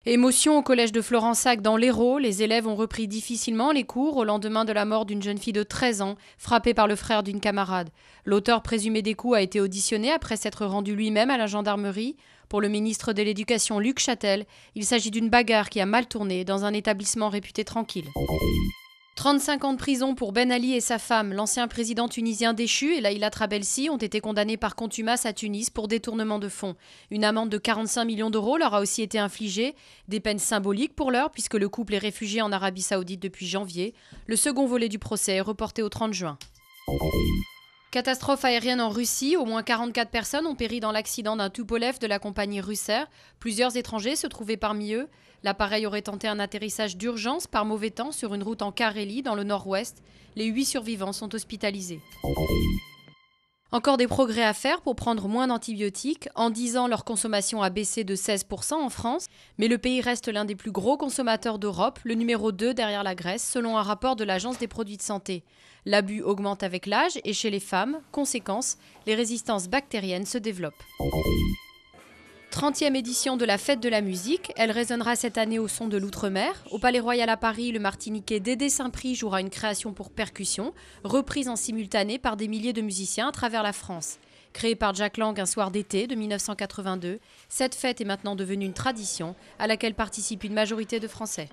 Émotion au collège de Florensac dans l'Hérault, les élèves ont repris difficilement les cours au lendemain de la mort d'une jeune fille de 13 ans, frappée par le frère d'une camarade. L'auteur présumé des coups a été auditionné après s'être rendu lui-même à la gendarmerie. Pour le ministre de l'Éducation Luc Châtel, il s'agit d'une bagarre qui a mal tourné dans un établissement réputé tranquille. 35 ans de prison pour Ben Ali et sa femme, l'ancien président tunisien déchu et Laïla Trabelsi ont été condamnés par contumace à Tunis pour détournement de fonds. Une amende de 45 millions d'euros leur a aussi été infligée, des peines symboliques pour l'heure puisque le couple est réfugié en Arabie Saoudite depuis janvier. Le second volet du procès est reporté au 30 juin. Catastrophe aérienne en Russie, au moins 44 personnes ont péri dans l'accident d'un Tupolev de la compagnie Russair. Plusieurs étrangers se trouvaient parmi eux. L'appareil aurait tenté un atterrissage d'urgence par mauvais temps sur une route en Carélie, dans le nord-ouest. Les 8 survivants sont hospitalisés. Encore des progrès à faire pour prendre moins d'antibiotiques. En 10 ans, leur consommation a baissé de 16% en France. Mais le pays reste l'un des plus gros consommateurs d'Europe, le numéro 2 derrière la Grèce, selon un rapport de l'Agence des produits de santé. L'abus augmente avec l'âge et chez les femmes. Conséquence, les résistances bactériennes se développent. 30e édition de la Fête de la musique, elle résonnera cette année au son de l'Outre-mer. Au Palais Royal à Paris, le Martiniquais Dédé Saint-Prix jouera une création pour percussion, reprise en simultané par des milliers de musiciens à travers la France. Créée par Jack Lang un soir d'été de 1982, cette fête est maintenant devenue une tradition à laquelle participe une majorité de Français.